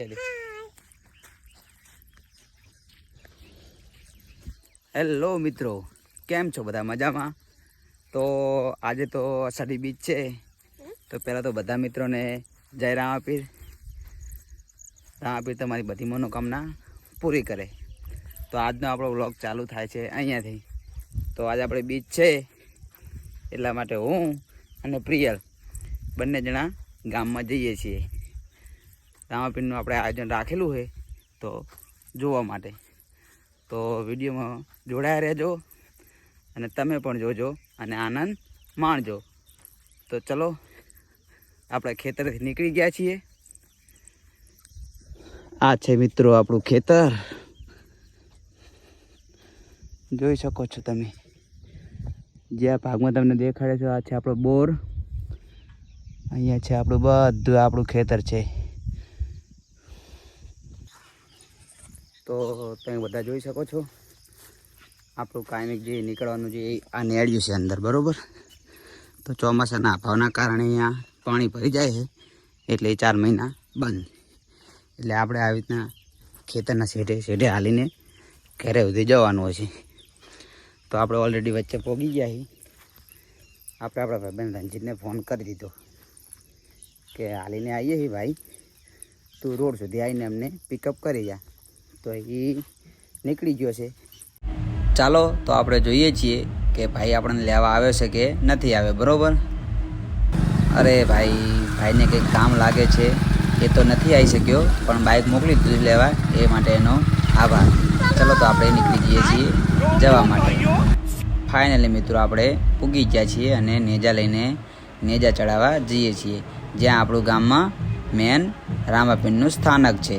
કહી દે. હેલો મિત્રો, કેમ છો બધા? મજામાં? તો આજે તો અષાઢી બીજ છે, તો પહેલાં તો બધા મિત્રોને જય રામાપીર. રામાપીર તમારી બધી મનોકામના પૂરી કરે. તો આજનો આપણો વ્લોગ ચાલુ થાય છે અહીંયાથી. તો આજે આપણે બીજ છે એટલા માટે હું અને પ્રિયલ બંને જણા ગામમાં જઈએ છીએ. રામાપીરનું આપણે આયોજન રાખેલું છે તો જોવા માટે. તો વિડીયોમાં જોડાયા રહેજો અને તમે પણ જોજો અને આનંદ માણજો. તો ચલો, આપણે ખેતરથી નીકળી ગયા છીએ. આ છે મિત્રો આપણું ખેતર, જોઈ શકો છો તમે. જે આ ભાગમાં તમને દેખાડે છે આ છે આપણો બોર. અહીંયા છે આપણું બધું આપણું ખેતર છે. તો તમે બધા જોઈ શકો છો આપણું કાયમિક જે નીકળવાનું જે આ નેળિયું છે અંદર, બરાબર. તો ચોમાસાના અભાવના કારણે અહીંયા પાણી ભરી જાય છે એટલે 4 મહિના બંધ. એટલે આપણે આવી રીતના ખેતરના શેઢે હાલીને ઘરે સુધી જવાનું હોય છે. તો આપણે ઓલરેડી વચ્ચે પહોંચી ગયા છીએ. આપણે આપણા ભાઈબંધ રણજીતને ફોન કરી દીધો કે હાલીને આવીએ છીએ ભાઈ, તું રોડ સુધી આવીને અમને પિકઅપ કરી જા. તો એ નીકળી ગયો છે. ચાલો તો આપણે જોઈએ છીએ કે ભાઈ આપણને લેવા આવ્યો છે કે નથી આવ્યો, બરાબર. અરે ભાઈને કંઈક કામ લાગે છે, એ તો નથી આવી શક્યો, પણ બાઇક મોકલી દીધું લેવા, એ માટે એનો આભાર. ચલો તો આપણે નીકળી જઈએ છીએ જવા માટે. ફાઇનલી મિત્રો આપણે પૂગી ગયા છીએ અને નેજા લઈને નેજા ચડાવવા જઈએ છીએ, જ્યાં આપણું ગામમાં મેન રામાપીરનું સ્થાનક છે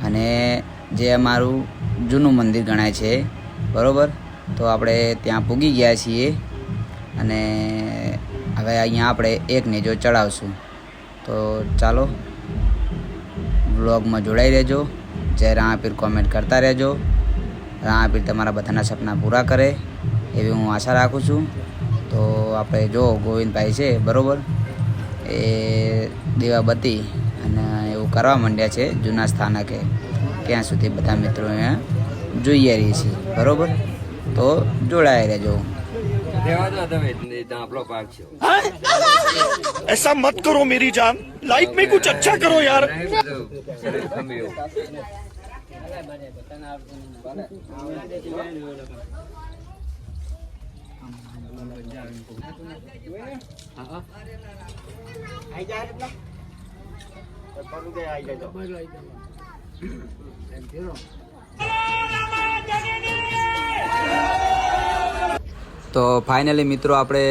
અને જે અમારું જૂનું મંદિર ગણાય છે, બરાબર. તો આપણે ત્યાં પૂગી ગયા છીએ અને હવે અહીંયા આપણે એક નેજો ચડાવશું. તો ચાલો વ્લોગમાં જોડાઈ રહેજો. જય રામાપીર કોમેન્ટ કરતા રહેજો. રામાપીર તમારા બધાના સપના પૂરા કરે એવી હું આશા રાખું છું. તો આપણે જો ગોવિંદભાઈ છે, બરાબર, એ દીવાબત્તી અને એવું કરવા માંડ્યા છે જૂના સ્થાનકે. ત્યાં સુધી બધા મિત્રો અહીંયા જોઈએ રહીએ છીએ, બરાબર. તો જોડાઈ રહેજો. ऐसा मत करो मेरी जान, लाइफ में कुछ अच्छा करो यार. તો ફાઇનલી મિત્રો આપણે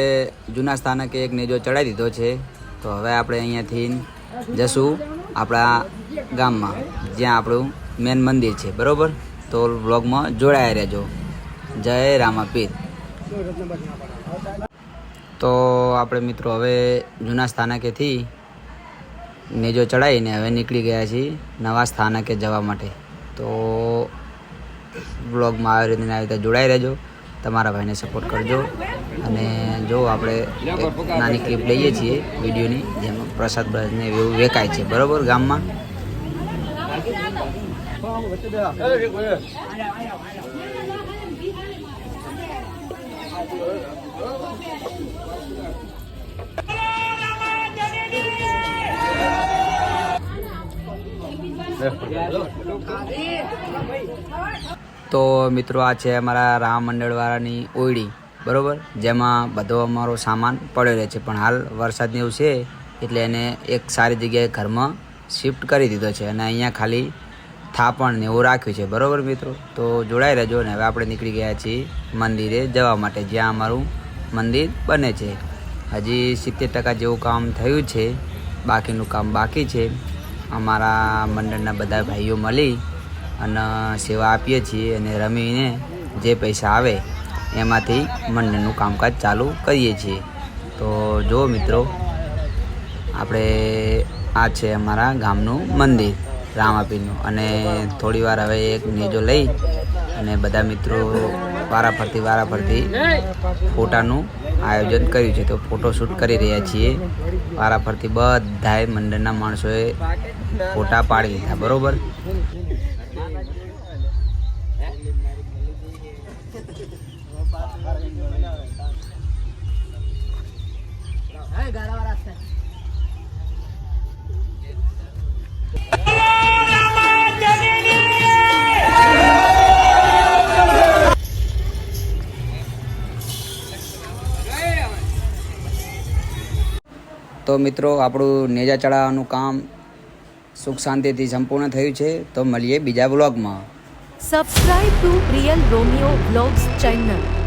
જૂના સ્થાનકે એક નેજો ચડાવી દીધો છે. તો હવે આપણે અહીંયાથી જશું આપણા ગામમાં, જ્યાં આપણું મેન મંદિર છે, બરાબર. તો વ્લોગમાં જોડાયા રહેજો. જય રામાપીર. તો આપણે મિત્રો હવે જૂના સ્થાનકેથી નેજો ચડાવીને હવે નીકળી ગયા છીએ નવા સ્થાનકે જવા માટે. તો વ્લોગમાં આવી રીતે જોડાઈ રહેજો. તમારા ભાઈને સપોર્ટ કરજો. અને જો આપણે એક નાની ક્લિપ લઈએ છીએ વિડીયોની, જેમાં પ્રસાદ ને એવું વેચાય છે, બરાબર, ગામમાં. તો મિત્રો આ છે અમારા રામ મંડળવાળાની ઓયડી, બરાબર, જેમાં બધો અમારો સામાન પડ્યો રહે છે. પણ હાલ વરસાદને એવું છે એટલે એને એક સારી જગ્યાએ ઘરમાં શિફ્ટ કરી દીધો છે અને અહીંયા ખાલી થાપણ ને એવું રાખ્યું છે, બરાબર મિત્રો. તો જોડાઈ રહેજો. અને હવે આપણે નીકળી ગયા છીએ મંદિરે જવા માટે, જ્યાં અમારું મંદિર બને છે. હજી 70% જેવું કામ થયું છે, બાકીનું કામ બાકી છે. અમારા મંડળના બધા ભાઈઓ મળી અને સેવા આપીએ છીએ અને રમીને જે પૈસા આવે એમાંથી મંડળનું કામકાજ ચાલુ કરીએ છીએ. તો જો મિત્રો, આપણે આ છે અમારા ગામનું મંદિર રામાપીરનું. અને થોડી વાર હવે એક નેજો લઈ અને બધા મિત્રો વારાફરતી ફોટાનું આયોજન કર્યું છે. તો ફોટોશૂટ કરી રહ્યા છીએ વારાફરતી. બધાએ મંડળના માણસોએ ફોટા પાડી દીધા બરોબર. તો મિત્રો આપણું નેજા ચડાવવાનું કામ સુખ શાંતિથી સંપૂર્ણ થયું છે. તો મળીએ બીજા બ્લોગમાં. Subscribe to Real Romeo Vlogs channel.